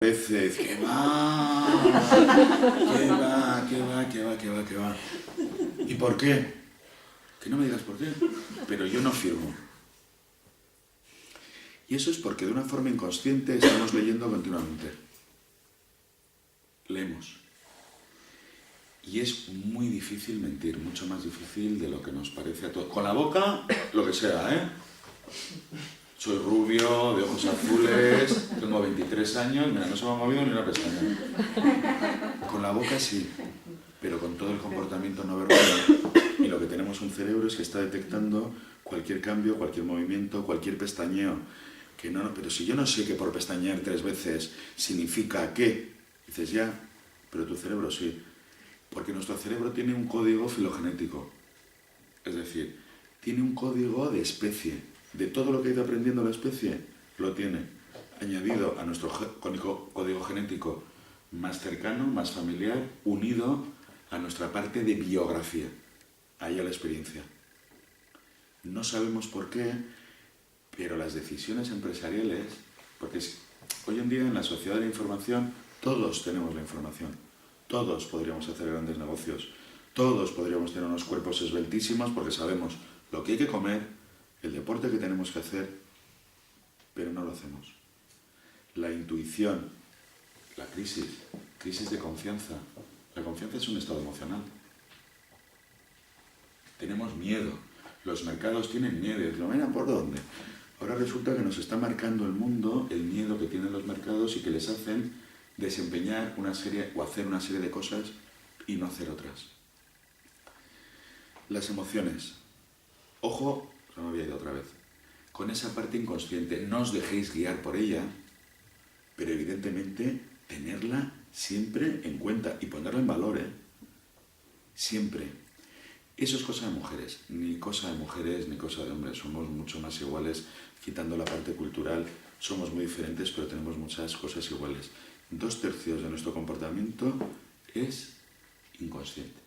Veces, que va, que va. ¿Y por qué? Que no me digas por qué, pero yo no firmo. Y eso es porque de una forma inconsciente estamos leyendo continuamente. Leemos. Y es muy difícil mentir, mucho más difícil de lo que nos parece a todos. Con la boca, lo que sea, ¿eh? Soy rubio, de ojos azules, tengo 23 años, mira, no se me ha movido ni una pestaña. Con la boca sí, pero con todo el comportamiento no verbal. Y lo que tenemos un cerebro es que está detectando cualquier cambio, cualquier movimiento, cualquier pestañeo. Que no, pero si yo no sé que por pestañear 3 veces significa que, dices ya, pero tu cerebro sí. Porque nuestro cerebro tiene un código filogenético. Es decir, tiene un código de especie. De todo lo que ha ido aprendiendo la especie, lo tiene añadido a nuestro código genético más cercano, más familiar, unido a nuestra parte de biografía, ahí a la experiencia. No sabemos por qué, pero las decisiones empresariales, porque hoy en día en la sociedad de la información, todos tenemos la información, todos podríamos hacer grandes negocios, todos podríamos tener unos cuerpos esbeltísimos porque sabemos lo que hay que comer, el deporte que tenemos que hacer, pero no lo hacemos. La intuición, la crisis de confianza. La confianza es un estado emocional. Tenemos miedo. Los mercados tienen miedo. Y lo ven, ¿por dónde? Ahora resulta que nos está marcando el mundo el miedo que tienen los mercados y que les hacen desempeñar una serie o hacer una serie de cosas y no hacer otras. Las emociones. Ojo, no me había ido otra vez. Con esa parte inconsciente, no os dejéis guiar por ella, pero evidentemente tenerla siempre en cuenta y ponerla en valor, ¿eh? Siempre. Eso es cosa de mujeres, ni cosa de mujeres ni cosa de hombres. Somos mucho más iguales, quitando la parte cultural. Somos muy diferentes, pero tenemos muchas cosas iguales. 2/3 de nuestro comportamiento es inconsciente.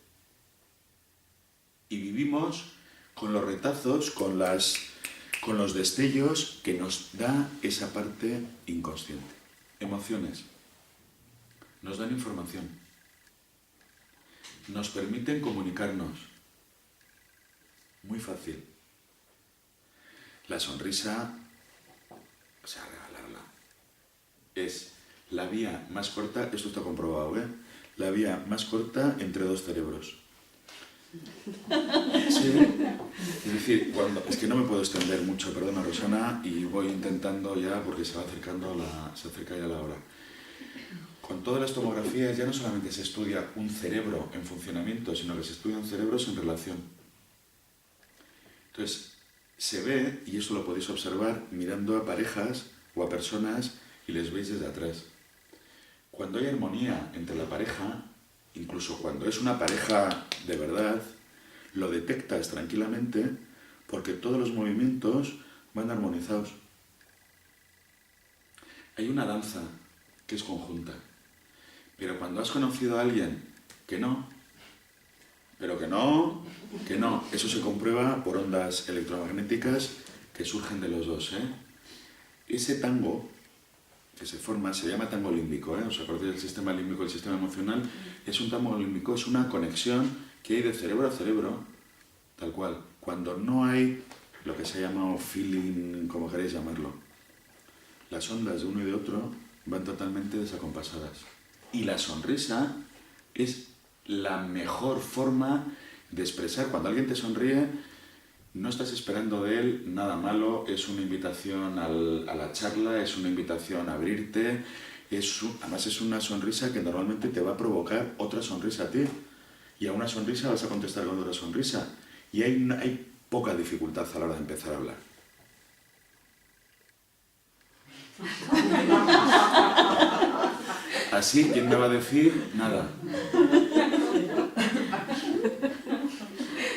Y vivimos con los retazos, con los destellos que nos da esa parte inconsciente. Emociones. Nos dan información. Nos permiten comunicarnos. Muy fácil. La sonrisa, o sea, regalarla. Es la vía más corta, esto está comprobado, ¿eh? La vía más corta entre 2 cerebros. Sí, es decir, es que no me puedo extender mucho, perdona Rosana, y voy intentando ya porque se acerca ya la hora. Con todas las tomografías ya no solamente se estudia un cerebro en funcionamiento, sino que se estudian cerebros en relación. Entonces, se ve, y esto lo podéis observar mirando a parejas o a personas y les veis desde atrás. Cuando hay armonía entre la pareja, incluso cuando es una pareja de verdad, lo detectas tranquilamente porque todos los movimientos van armonizados. Hay una danza que es conjunta, pero cuando has conocido a alguien que no, eso se comprueba por ondas electromagnéticas que surgen de los dos, ¿eh? Ese tango que se forma, se llama tango límbico, ¿eh? ¿Os acordáis del sistema límbico, el sistema emocional? Es un tango límbico, es una conexión que hay de cerebro a cerebro, tal cual. Cuando no hay lo que se ha llamado feeling, como queréis llamarlo, las ondas de uno y de otro van totalmente desacompasadas. Y la sonrisa es la mejor forma de expresar. Cuando alguien te sonríe, no estás esperando de él nada malo, es una invitación a la charla, es una invitación a abrirte, además es una sonrisa que normalmente te va a provocar otra sonrisa a ti. Y a una sonrisa vas a contestar con otra sonrisa. Y hay poca dificultad a la hora de empezar a hablar. Así, ¿quién me va a decir? Nada.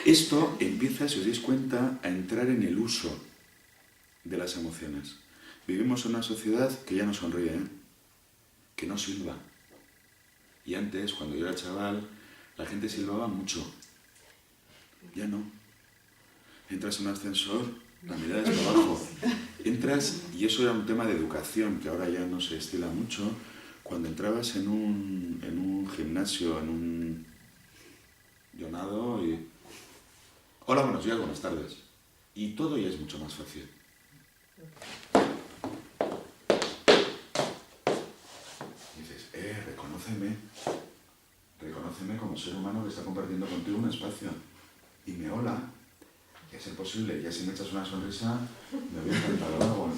Esto empieza, si os dais cuenta, a entrar en el uso de las emociones. Vivimos en una sociedad que ya no sonríe, ¿eh? Que no silba. Y antes, cuando yo era chaval, la gente silbaba mucho. Ya no. Entras en un ascensor, la mirada es para abajo. Entras, y eso era un tema de educación, que ahora ya no se estila mucho, cuando entrabas en un gimnasio, yo nado y... Hola, buenos días, buenas tardes. Y todo ya es mucho más fácil. Y dices, reconóceme como ser humano que está compartiendo contigo un espacio. Y me hola, y a ser posible, y así me echas una sonrisa, me voy encantado. Bueno.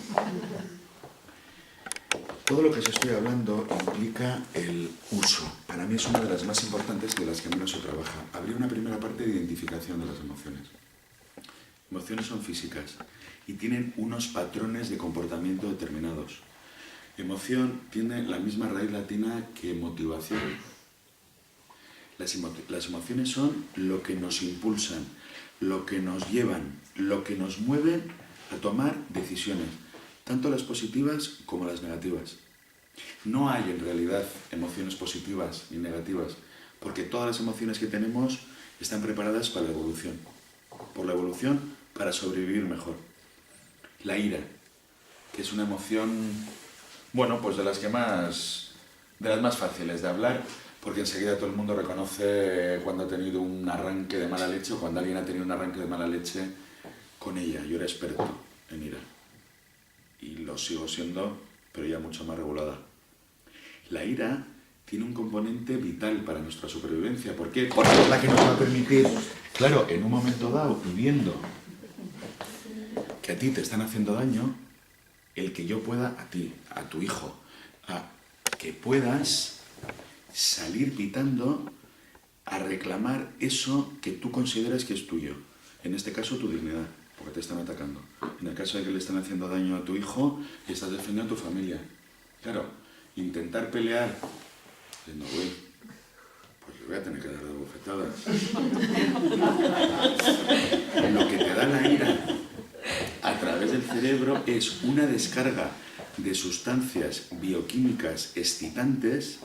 Todo lo que os estoy hablando implica el uso. Para mí es una de las más importantes y de las que menos se trabaja. Habría una primera parte de identificación de las emociones. Emociones son físicas y tienen unos patrones de comportamiento determinados. Emoción tiene la misma raíz latina que motivación. Las emociones son lo que nos impulsan, lo que nos llevan, lo que nos mueven a tomar decisiones, tanto las positivas como las negativas. No hay en realidad emociones positivas ni negativas, porque todas las emociones que tenemos están preparadas para la evolución. Por la evolución, para sobrevivir mejor. La ira, que es una emoción, bueno, pues de las más fáciles de hablar, porque enseguida todo el mundo reconoce cuando ha tenido un arranque de mala leche o cuando alguien ha tenido un arranque de mala leche con ella. Yo era experto en ira. Y lo sigo siendo, pero ya mucho más regulada. La ira tiene un componente vital para nuestra supervivencia. ¿Por qué? Porque es la que nos va a permitir, claro, en un momento dado, y viendo que a ti te están haciendo daño, el que yo pueda, a ti, a tu hijo, que puedas salir pitando a reclamar eso que tú consideras que es tuyo. En este caso, tu dignidad, porque te están atacando. En el caso de que le están haciendo daño a tu hijo, estás defendiendo a tu familia. Claro, intentar pelear, diciendo, güey, pues le voy a tener que dar de bofetadas. Lo que te da la ira a través del cerebro es una descarga de sustancias bioquímicas excitantes.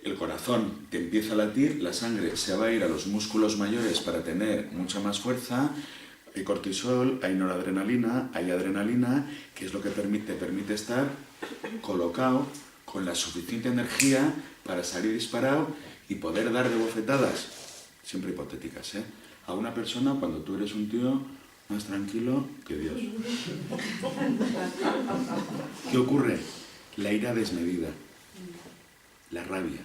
El corazón te empieza a latir, la sangre se va a ir a los músculos mayores para tener mucha más fuerza, hay cortisol, hay noradrenalina, hay adrenalina, que es lo que te permite estar colocado con la suficiente energía para salir disparado y poder dar de bofetadas, siempre hipotéticas, a una persona cuando tú eres un tío más tranquilo que Dios. ¿Qué ocurre? La ira desmedida, la rabia.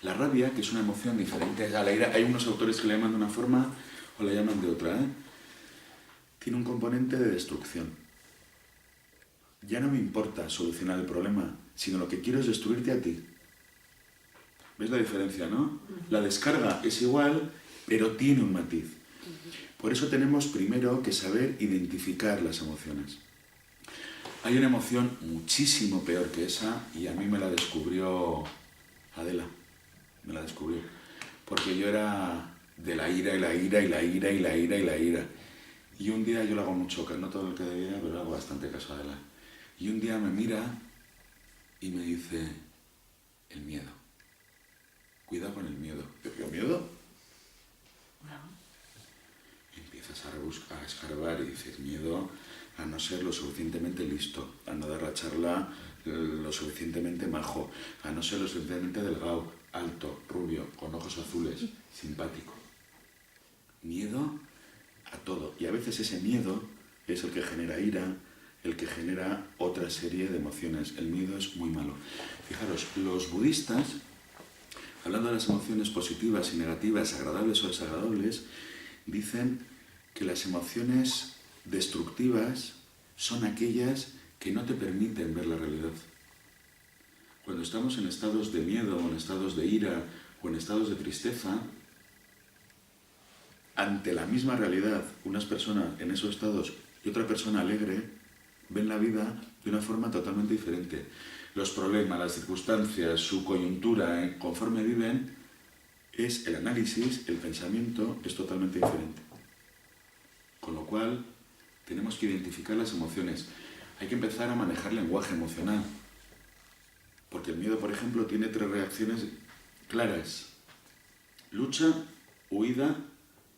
La rabia, que es una emoción diferente a la ira, hay unos autores que la llaman de una forma o la llaman de otra, tiene un componente de destrucción. Ya no me importa solucionar el problema, sino lo que quiero es destruirte a ti. ¿Ves la diferencia, no? La descarga es igual, pero tiene un matiz. Por eso tenemos primero que saber identificar las emociones. Hay una emoción muchísimo peor que esa, y a mí me la descubrió Adela. Me la descubrió. Porque yo era de la ira, y la ira, y la ira, y la ira, y la ira. Y un día yo le hago mucho caso, no todo el que debía, pero le hago bastante caso a Adela. Y un día me mira y me dice, el miedo. Cuidado con el miedo. ¿Yo qué miedo? Y empiezas a escarbar y dices, miedo a no ser lo suficientemente listo, a no dar la charla lo suficientemente majo, a no ser lo suficientemente delgado, alto, rubio, con ojos azules, simpático. Miedo a todo. Y a veces ese miedo es el que genera ira, el que genera otra serie de emociones. El miedo es muy malo. Fijaros, los budistas, hablando de las emociones positivas y negativas, agradables o desagradables, dicen que las emociones destructivas son aquellas que no te permiten ver la realidad. Cuando estamos en estados de miedo, o en estados de ira, o en estados de tristeza, ante la misma realidad, unas personas en esos estados y otra persona alegre, ven la vida de una forma totalmente diferente. Los problemas, las circunstancias, su coyuntura, conforme viven, es el análisis, el pensamiento, es totalmente diferente. Con lo cual, tenemos que identificar las emociones. Hay que empezar a manejar lenguaje emocional. Porque el miedo, por ejemplo, tiene 3 reacciones claras. Lucha, huida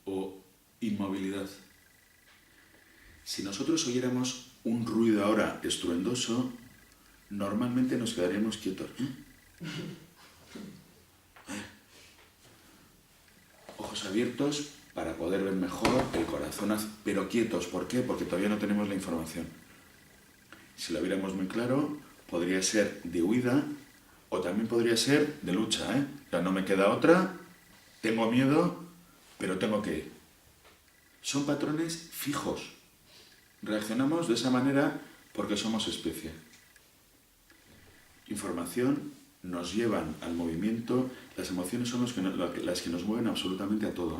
o inmovilidad. Si nosotros oyéramos un ruido ahora estruendoso, normalmente nos quedaríamos quietos. Ojos abiertos para poder ver mejor, el corazón, pero quietos. ¿Por qué? Porque todavía no tenemos la información. Si lo viéramos muy claro, podría ser de huida o también podría ser de lucha. O sea, no me queda otra, tengo miedo, pero tengo que ir. Son patrones fijos. Reaccionamos de esa manera porque somos especie. Información nos llevan al movimiento, las emociones son las que nos mueven absolutamente a todo.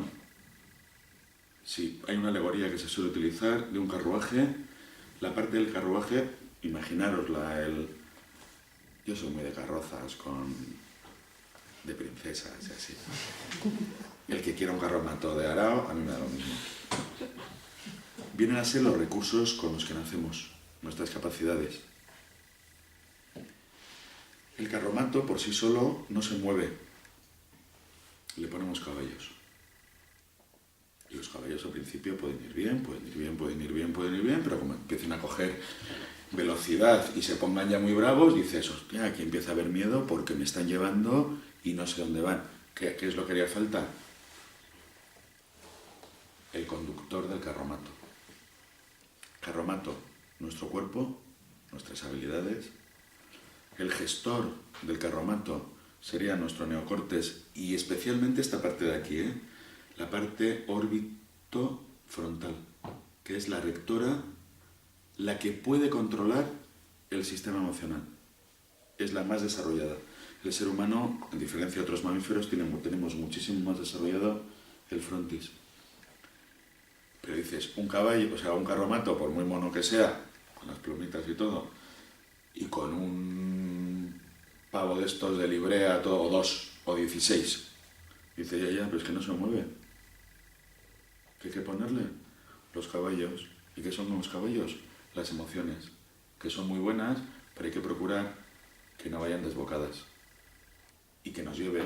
Sí, hay una alegoría que se suele utilizar de un carruaje. La parte del carruaje, imaginárosla, yo soy muy de carrozas, de princesas y así. El que quiera un carromato de arao, a mí me da lo mismo. Vienen a ser los recursos con los que nacemos, nuestras capacidades. El carromato por sí solo no se mueve. Le ponemos caballos. Y los caballos al principio pueden ir bien, pero como empiecen a coger velocidad y se pongan ya muy bravos, dices, hostia, aquí empieza a haber miedo porque me están llevando y no sé dónde van. ¿Qué es lo que haría falta? El conductor del carromato. Carromato, nuestro cuerpo, nuestras habilidades. El gestor del carromato sería nuestro neocortes y especialmente esta parte de aquí, la parte órbito-frontal, que es la rectora, la que puede controlar el sistema emocional. Es la más desarrollada. El ser humano, en diferencia de otros mamíferos, tenemos muchísimo más desarrollado el frontis. Pero dices, un caballo, o sea, un carromato, por muy mono que sea, con las plumitas y todo, y con un pavo de estos de librea, todo, o 2, o 16. Dice, ya, pero es que no se mueve. ¿Qué hay que ponerle? Los caballos. ¿Y qué son los caballos? Las emociones, que son muy buenas, pero hay que procurar que no vayan desbocadas y que nos lleven,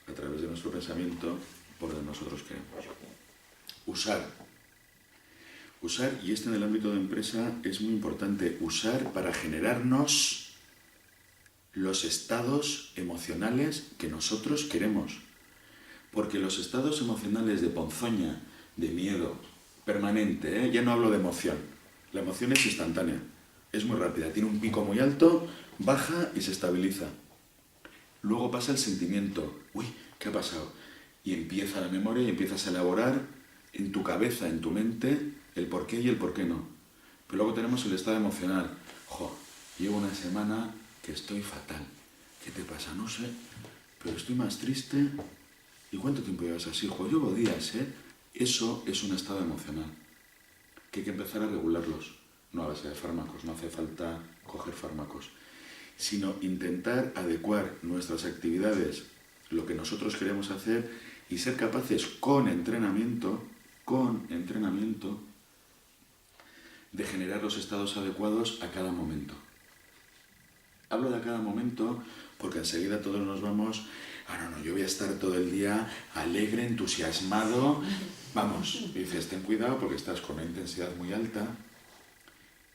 a través de nuestro pensamiento, por donde nosotros queremos. Usar, y en el ámbito de empresa es muy importante, usar para generarnos los estados emocionales que nosotros queremos. Porque los estados emocionales de ponzoña, de miedo, permanente, ya no hablo de emoción. La emoción es instantánea, es muy rápida, tiene un pico muy alto, baja y se estabiliza. Luego pasa el sentimiento, uy, ¿qué ha pasado? Y empieza la memoria y empiezas a elaborar en tu cabeza, en tu mente, el por qué y el por qué no. Pero luego tenemos el estado emocional. Llevo una semana que estoy fatal. ¿Qué te pasa? No sé, pero estoy más triste. ¿Y cuánto tiempo llevas así? Llevo días, Eso es un estado emocional, que hay que empezar a regularlos. No a base de fármacos, no hace falta coger fármacos, sino intentar adecuar nuestras actividades, lo que nosotros queremos hacer, y ser capaces con entrenamiento, de generar los estados adecuados a cada momento. Hablo de a cada momento porque enseguida todos nos vamos, no, yo voy a estar todo el día alegre, entusiasmado. Vamos, y dices, ten cuidado porque estás con una intensidad muy alta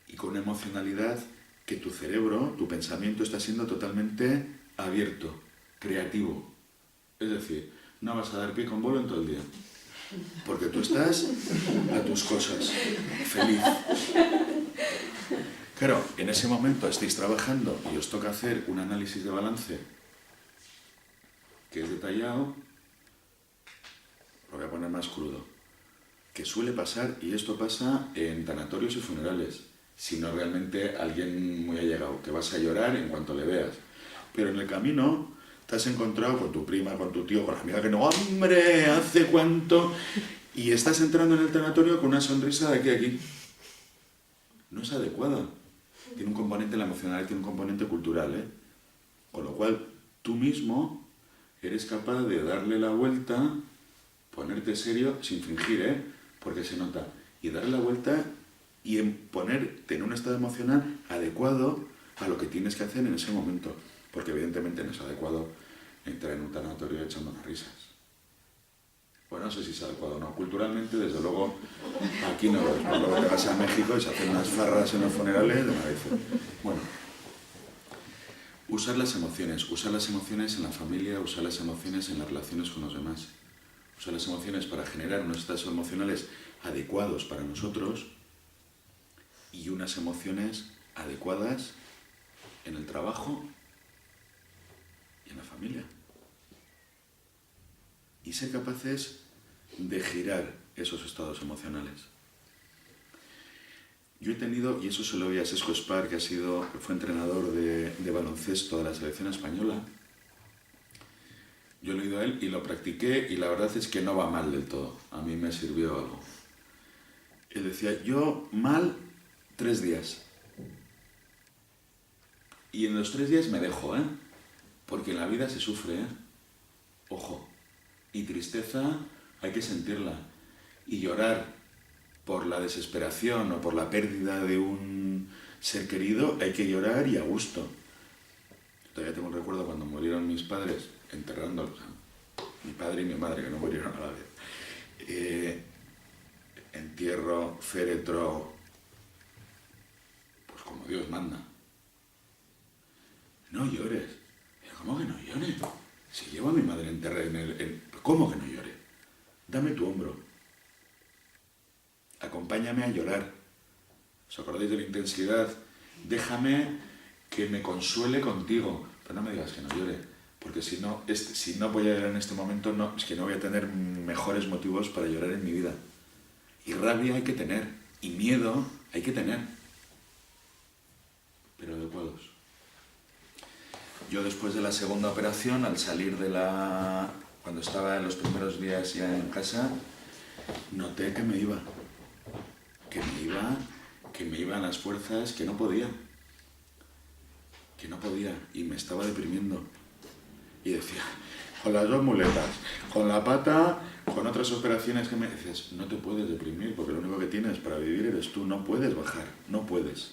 y con una emocionalidad que tu cerebro, tu pensamiento está siendo totalmente abierto, creativo. Es decir, no vas a dar pie con bolo en todo el día, porque tú estás a tus cosas, feliz. Claro, en ese momento estáis trabajando y os toca hacer un análisis de balance que es detallado, lo voy a poner más crudo, que suele pasar, y esto pasa en tanatorios y funerales, si no realmente alguien muy allegado, que vas a llorar en cuanto le veas. Pero en el camino te has encontrado con tu prima, con tu tío, con la amiga que no, ¡hombre! ¿Hace cuánto? Y estás entrando en el tanatorio con una sonrisa de aquí a aquí. No es adecuada. Tiene un componente, la emocionalidad tiene un componente cultural, Con lo cual, tú mismo eres capaz de darle la vuelta, ponerte serio, sin fingir, porque se nota, y darle la vuelta y ponerte en un estado emocional adecuado a lo que tienes que hacer en ese momento, porque evidentemente no es adecuado entrar en un tanatorio echando unas risas. Bueno, no sé si es adecuado o no. Culturalmente, desde luego, aquí no lo es. Luego te vas a México y se hacen unas farras en los funerales de narices. Bueno, Usar las emociones en la familia, usar las emociones en las relaciones con los demás. Usar las emociones para generar unos estados emocionales adecuados para nosotros y unas emociones adecuadas en el trabajo y en la familia. Y ser capaces de girar esos estados emocionales. Yo he tenido, y eso se lo oí a Sesco Spar, que fue entrenador de baloncesto de la selección española. Yo lo he oído a él y lo practiqué y la verdad es que no va mal del todo. A mí me sirvió algo. Él decía, yo mal 3 días. Y en los 3 días me dejo, porque en la vida se sufre, ojo. Y tristeza hay que sentirla. Y llorar por la desesperación o por la pérdida de un ser querido, hay que llorar y a gusto. Todavía tengo un recuerdo cuando murieron mis padres, enterrándolos, mi padre y mi madre, que no murieron a la vez. Entierro, féretro, pues como Dios manda. No llores. ¿Cómo que no llores? Si llevo a mi madre enterrada en el... ¿Cómo que no llore? Dame tu hombro. Acompáñame a llorar. ¿Os acordáis de la intensidad? Déjame que me consuele contigo. Pero no me digas que no llore, porque si no voy a llorar en este momento, es que no voy a tener mejores motivos para llorar en mi vida. Y rabia hay que tener, y miedo hay que tener, pero adecuados. Yo después de la segunda operación, al salir cuando estaba en los primeros días ya en casa, noté que me iban las fuerzas, que no podía, y me estaba deprimiendo. Y decía, con las 2 muletas, con la pata, con otras operaciones que me dices, no te puedes deprimir, porque lo único que tienes para vivir eres tú, no puedes bajar, no puedes.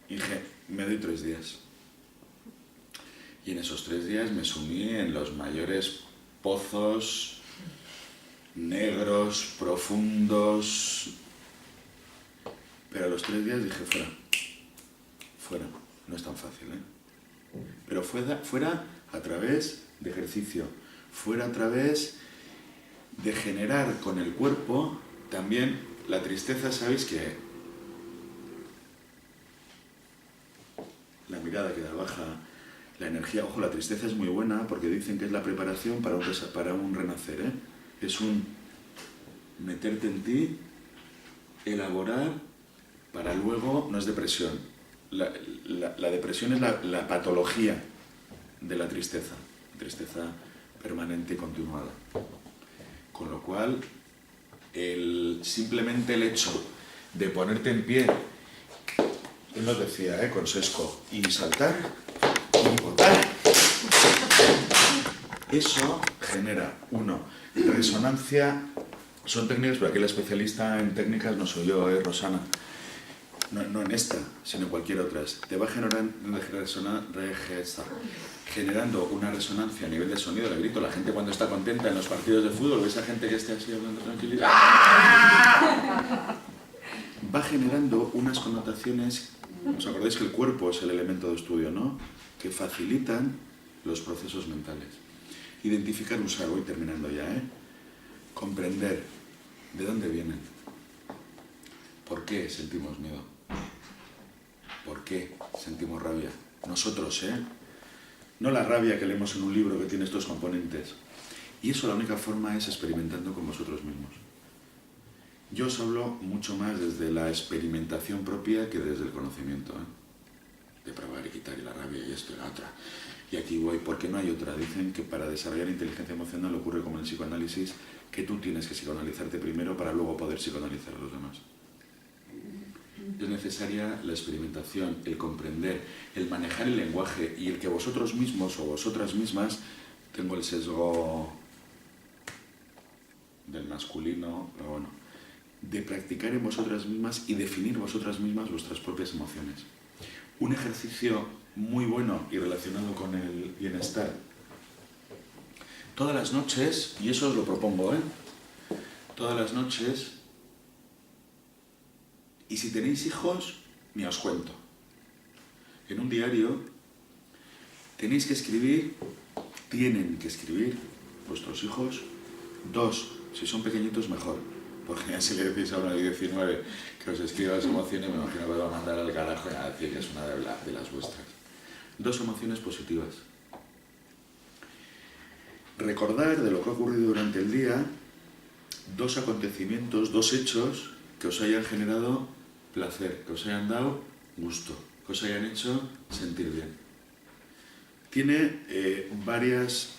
Y dije, me doy 3 días. Y en esos 3 días me sumí en los mayores pozos negros, profundos. Pero a los 3 días dije, fuera, no es tan fácil, Pero fuera a través de ejercicio, fuera a través de generar con el cuerpo también la tristeza. ¿Sabéis que la mirada queda baja, la energía? Ojo, la tristeza es muy buena porque dicen que es la preparación para un renacer, Es un meterte en ti, elaborar, para luego, no es depresión. La depresión es la patología de la tristeza permanente y continuada. Con lo cual, simplemente el hecho de ponerte en pie, él nos decía, con Sesco, y saltar, y botar, eso genera, resonancia. Son técnicas, pero aquí la especialista en técnicas no soy yo, Rosana. No en esta, sino en cualquier otra. Te va generando una resonancia a nivel de sonido, el grito. La gente cuando está contenta en los partidos de fútbol, ves a gente que esté así hablando tranquilidad. Va generando unas connotaciones. ¿Os acordáis que el cuerpo es el elemento de estudio, no? Que facilitan los procesos mentales. Identificar, usar, voy terminando ya, Comprender de dónde vienen. ¿Por qué sentimos miedo? ¿Por qué sentimos rabia? Nosotros, No la rabia que leemos en un libro que tiene estos componentes. Y eso la única forma es experimentando con vosotros mismos. Yo os hablo mucho más desde la experimentación propia que desde el conocimiento, De probar y quitar y la rabia y esto y la otra. Y aquí voy, porque no hay otra. Dicen que para desarrollar inteligencia emocional ocurre como en el psicoanálisis, que tú tienes que psicoanalizarte primero para luego poder psicoanalizar a los demás. Es necesaria la experimentación, el comprender, el manejar el lenguaje y el que vosotros mismos o vosotras mismas, tengo el sesgo del masculino, pero bueno, de practicar en vosotras mismas y definir vosotras mismas vuestras propias emociones. Un ejercicio muy bueno y relacionado con el bienestar. Todas las noches, y eso os lo propongo, todas las noches, y si tenéis hijos, ni os cuento. En un diario, Tenéis que escribir, tienen que escribir vuestros hijos 2, si son pequeñitos mejor. Porque ya si le decís a una de 19 que os escriba las emociones, me imagino que os va a mandar al carajo y a decir que es una de las vuestras. 2 emociones positivas. Recordar de lo que ha ocurrido durante el día 2 acontecimientos, 2 hechos que os hayan generado placer, que os hayan dado gusto, que os hayan hecho sentir bien. Tiene varias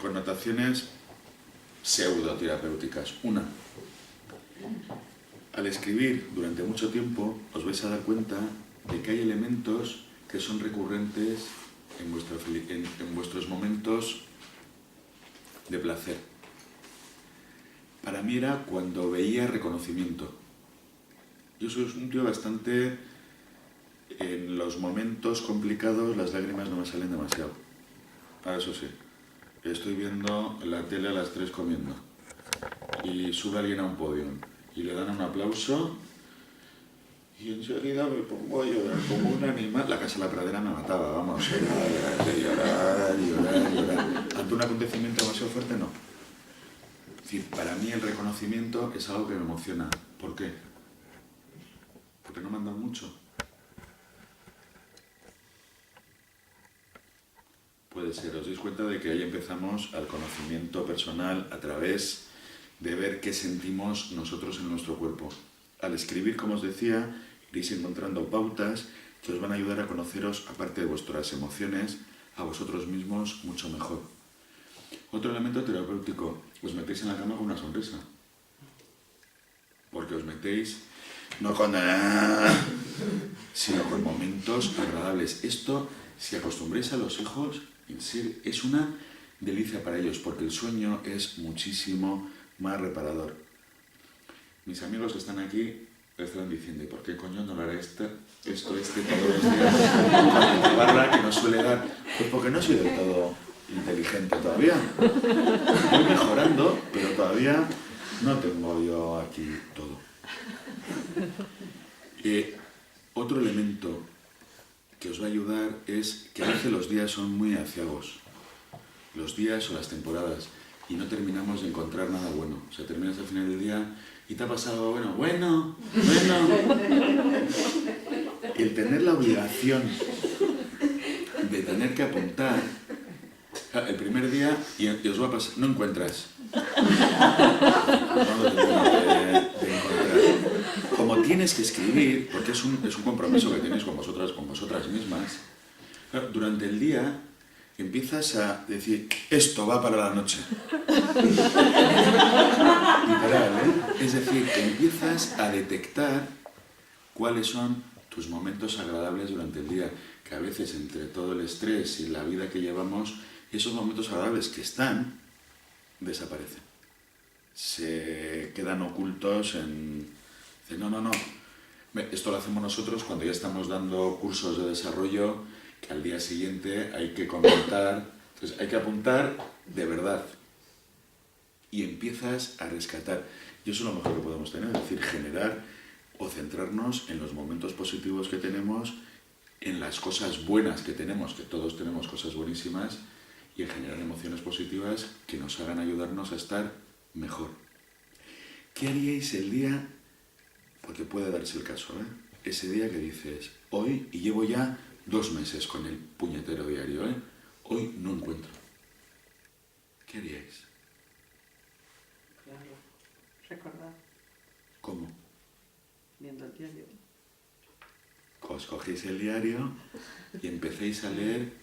connotaciones pseudoterapéuticas. Una, al escribir durante mucho tiempo os vais a dar cuenta de que hay elementos que son recurrentes en vuestros momentos de placer. Para mí era cuando veía reconocimiento. Yo soy un tío bastante... En los momentos complicados las lágrimas no me salen demasiado. Ahora eso sí, estoy viendo la tele a las 3 comiendo y sube alguien a un podio y le dan un aplauso y enseguida me pongo a llorar como un animal. La Casa de la Pradera me mataba, vamos, llorar. Ante un acontecimiento demasiado fuerte, no. Es decir, para mí el reconocimiento es algo que me emociona. ¿Por qué? Porque no me han dado mucho. Puede ser, os dais cuenta de que ahí empezamos al conocimiento personal a través de ver qué sentimos nosotros en nuestro cuerpo. Al escribir, como os decía, iréis encontrando pautas que os van a ayudar a conoceros, aparte de vuestras emociones, a vosotros mismos mucho mejor. Otro elemento terapéutico, os metéis en la cama con una sonrisa. Porque os metéis no con sino con momentos agradables. Esto, si acostumbréis a los hijos, es una delicia para ellos, porque el sueño es muchísimo más reparador. Mis amigos que están aquí estarán diciendo, ¿y por qué coño no lo hará esto todos los días? La barra que nos suele dar. Pues porque no soy del todo inteligente todavía. Voy mejorando, pero todavía no tengo yo aquí todo. Otro elemento que os va a ayudar es que a veces los días son muy aciagos. Los días o las temporadas. Y no terminamos de encontrar nada bueno. O sea, terminas al final del día y te ha pasado bueno. El tener la obligación de tener que apuntar el primer día y os va a pasar, no encuentras. No lo terminas de encontrar. Como tienes que escribir, porque es un compromiso que tenéis con vosotras mismas, durante el día empiezas a decir, esto va para la noche. Literal, ¿eh? Es decir, empiezas a detectar cuáles son tus momentos agradables durante el día, que a veces entre todo el estrés y la vida que llevamos, esos momentos agradables que están, desaparecen. Se quedan ocultos en... No. Esto lo hacemos nosotros cuando ya estamos dando cursos de desarrollo, que al día siguiente hay que comentar, entonces hay que apuntar de verdad. Y empiezas a rescatar. Y eso es lo mejor que podemos tener, es decir, generar o centrarnos en los momentos positivos que tenemos, en las cosas buenas que tenemos, que todos tenemos cosas buenísimas, y en generar emociones positivas que nos hagan ayudarnos a estar mejor. ¿Qué haríais el día? Porque puede darse el caso, ¿eh? Ese día que dices, hoy, y llevo ya 2 meses con el puñetero diario, ¿eh? Hoy no encuentro. ¿Qué haríais? Claro, recordar. ¿Cómo? Viendo el diario. Os cogéis el diario y empecéis a leer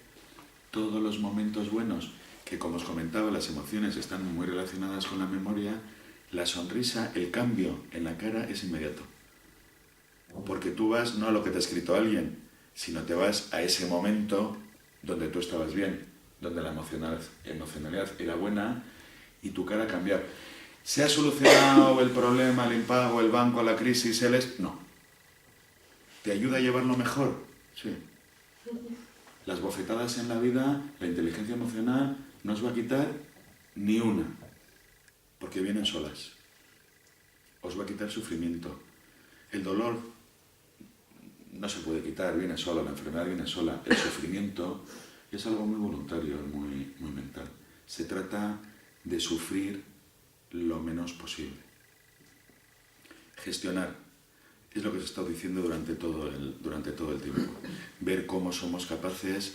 todos los momentos buenos, que como os comentaba, las emociones están muy relacionadas con la memoria. La sonrisa, el cambio en la cara es inmediato. Porque tú vas no a lo que te ha escrito alguien, sino te vas a ese momento donde tú estabas bien, donde la emocionalidad era buena y tu cara cambiaba. ¿Se ha solucionado el problema, el impago, el banco, la crisis, No. ¿Te ayuda a llevarlo mejor? Sí. Las bofetadas en la vida, la inteligencia emocional, no os va a quitar ni una, porque vienen solas. Os va a quitar sufrimiento. El dolor no se puede quitar, viene sola, la enfermedad viene sola, el sufrimiento es algo muy voluntario, muy, muy mental. Se trata de sufrir lo menos posible. Gestionar es lo que se está diciendo durante todo el tiempo. Ver cómo somos capaces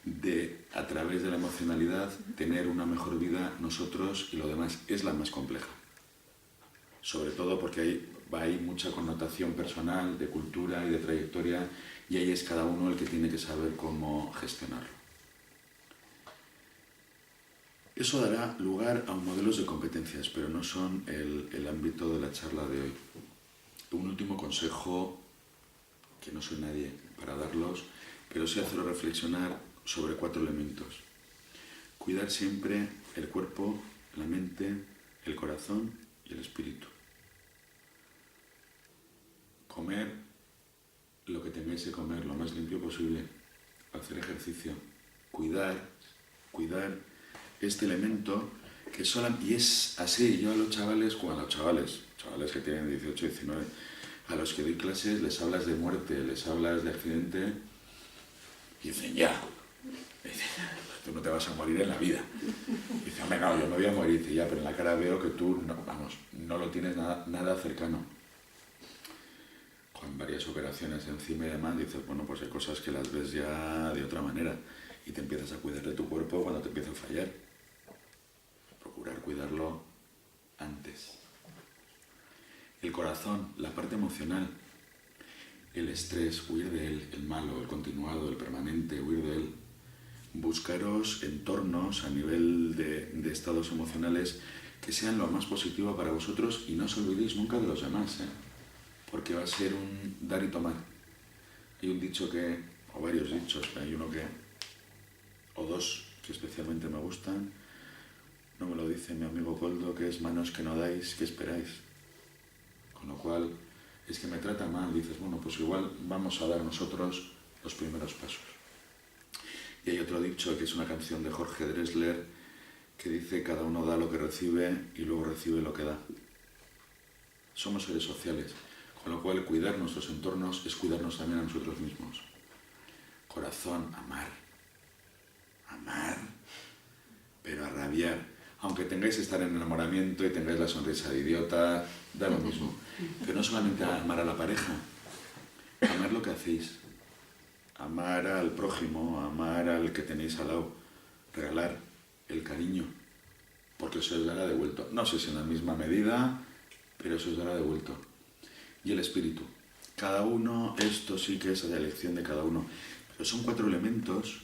de, a través de la emocionalidad, tener una mejor vida nosotros, y lo demás es la más compleja. Sobre todo porque hay mucha connotación personal, de cultura y de trayectoria, y ahí es cada uno el que tiene que saber cómo gestionarlo. Eso dará lugar a modelos de competencias, pero no son el ámbito de la charla de hoy. Un último consejo, que no soy nadie para darlos, pero sí hacerlo reflexionar sobre 4 elementos. Cuidar siempre el cuerpo, la mente, el corazón y el espíritu. Comer lo que tengáis que comer, lo más limpio posible. Hacer ejercicio. Cuidar este elemento que y es así. Yo a los chavales que tienen 18, 19, a los que doy clases les hablas de muerte, les hablas de accidente y dicen, ya, tú no te vas a morir en la vida. Y dice, hombre, no, yo me voy a morir. Dice, ya, pero en la cara veo que tú, no lo tienes nada cercano. Con varias operaciones encima y demás, dices, bueno, pues hay cosas que las ves ya de otra manera y te empiezas a cuidar de tu cuerpo cuando te empieza a fallar. Procurar cuidarlo antes. El corazón, la parte emocional, el estrés, huir de él, el malo, el continuado, el permanente, huir de él. Buscaros entornos a nivel de estados emocionales que sean lo más positivo para vosotros y no os olvidéis nunca de los demás, porque va a ser un dar y tomar. Hay un dicho o varios dichos, hay uno o dos que especialmente me gustan, no me lo dice mi amigo Coldo, que es manos que no dais, ¿qué esperáis? Con lo cual, es que me trata mal, dices, bueno, pues igual vamos a dar nosotros los primeros pasos. Y hay otro dicho, que es una canción de Jorge Drexler, que dice, cada uno da lo que recibe y luego recibe lo que da. Somos seres sociales, con lo cual cuidar nuestros entornos es cuidarnos también a nosotros mismos. Corazón, amar, pero a rabiar. Aunque tengáis que estar en enamoramiento y tengáis la sonrisa de idiota, da lo mismo. Pero no solamente amar a la pareja, amar lo que hacéis, amar al prójimo, amar al que tenéis al lado, regalar el cariño, porque se os dará devuelto. No sé si en la misma medida, pero se os dará devuelto. Y el espíritu. Cada uno, esto sí que es la elección de cada uno, pero son 4 elementos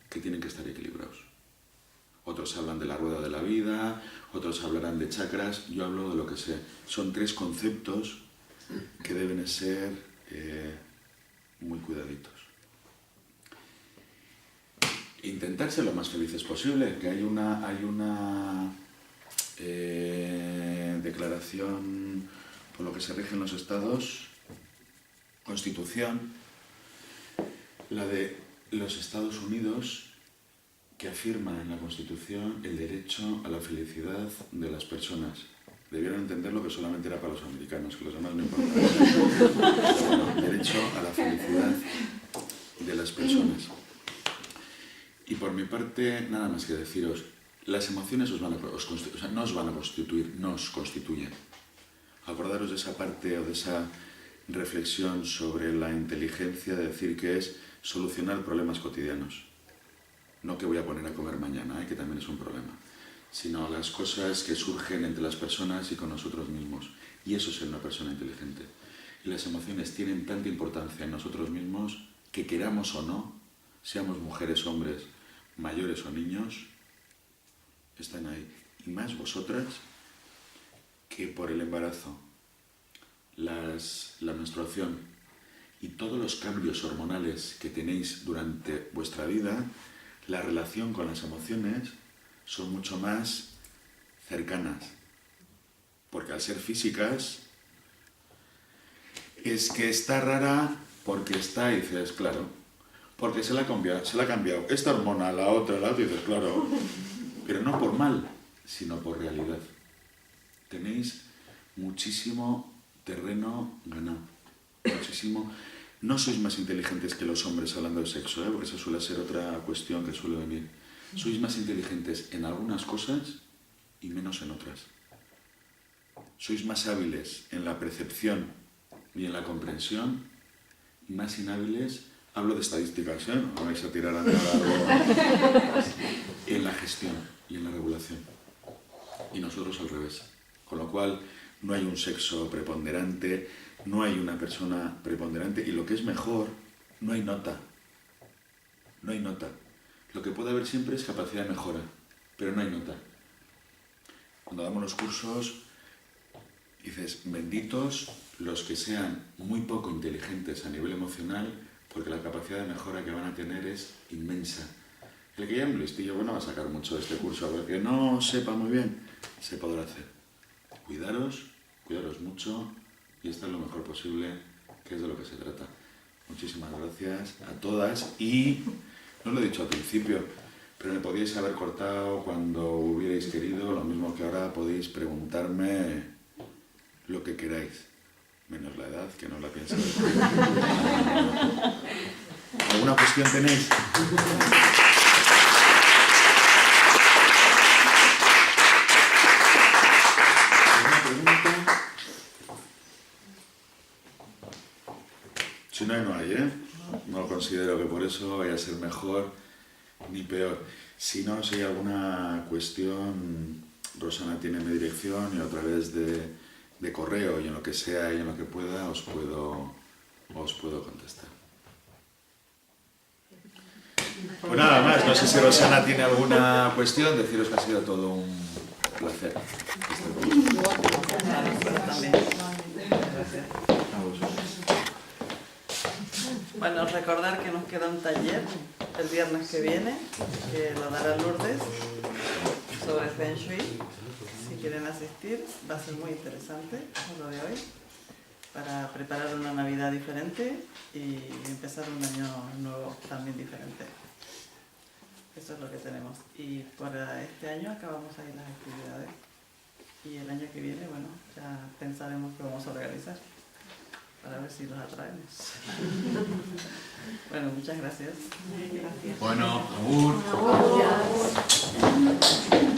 que tienen que estar equilibrados. Otros hablan de la rueda de la vida, otros hablarán de chakras, yo hablo de lo que sé. Son 3 conceptos que deben ser muy cuidaditos. Intentar ser lo más felices posible, que hay una declaración por lo que se rigen los estados, Constitución, la de los Estados Unidos, que afirma en la Constitución el derecho a la felicidad de las personas. Debieron entenderlo que solamente era para los americanos, que los demás no importaban. Bueno, derecho a la felicidad de las personas. Y por mi parte, nada más que deciros, las emociones no os van a constituir, nos constituyen. Acordaros de esa parte o de esa reflexión sobre la inteligencia, de decir que es solucionar problemas cotidianos. No que voy a poner a comer mañana, que también es un problema, sino las cosas que surgen entre las personas y con nosotros mismos. Y eso es ser una persona inteligente. Y las emociones tienen tanta importancia en nosotros mismos que, queramos o no, seamos mujeres, hombres, mayores o niños, están ahí. Y más vosotras, que por el embarazo, la menstruación y todos los cambios hormonales que tenéis durante vuestra vida, la relación con las emociones son mucho más cercanas. Porque al ser físicas, es que está rara porque está, y dices, claro, porque se la ha cambiado esta hormona a la otra, y dices, claro, pero no por mal, sino por realidad. Tenéis muchísimo terreno ganado, muchísimo. No sois más inteligentes que los hombres hablando de sexo, porque esa suele ser otra cuestión que suele venir. Sois más inteligentes en algunas cosas y menos en otras. Sois más hábiles en la percepción y en la comprensión y más inhábiles, hablo de estadísticas, no vais a tirar a nada, en la gestión y en la regulación. Y nosotros al revés. Con lo cual no hay un sexo preponderante, no hay una persona preponderante y lo que es mejor, no hay nota. No hay nota. Lo que puede haber siempre es capacidad de mejora, pero no hay nota. Cuando damos los cursos, dices, benditos los que sean muy poco inteligentes a nivel emocional, porque la capacidad de mejora que van a tener es inmensa. El que ya es un listillo, bueno, va a sacar mucho de este curso, a ver que no sepa muy bien, se podrá hacer. Cuidaros mucho y estar lo mejor posible, que es de lo que se trata. Muchísimas gracias a todas y, no lo he dicho al principio, pero me podíais haber cortado cuando hubierais querido, lo mismo que ahora podéis preguntarme lo que queráis, menos la edad, que no la pienso decir. ¿Alguna cuestión tenéis? Si no hay, no hay, ¿eh? No considero que por eso vaya a ser mejor ni peor. Si no, si hay alguna cuestión, Rosana tiene mi dirección y a través de correo y en lo que sea y en lo que pueda os puedo contestar. Pues nada más, no sé si Rosana tiene alguna cuestión, deciros que ha sido todo un placer. Bueno, recordar que nos queda un taller el viernes que viene, que lo dará Lourdes, sobre Feng Shui. Si quieren asistir, va a ser muy interesante lo de hoy, para preparar una Navidad diferente y empezar un año nuevo también diferente. Eso es lo que tenemos. Y para este año acabamos ahí las actividades. Y el año que viene, bueno, ya pensaremos qué vamos a organizar, para ver si los atraemos. Bueno, muchas gracias. Bueno, agur. Gracias.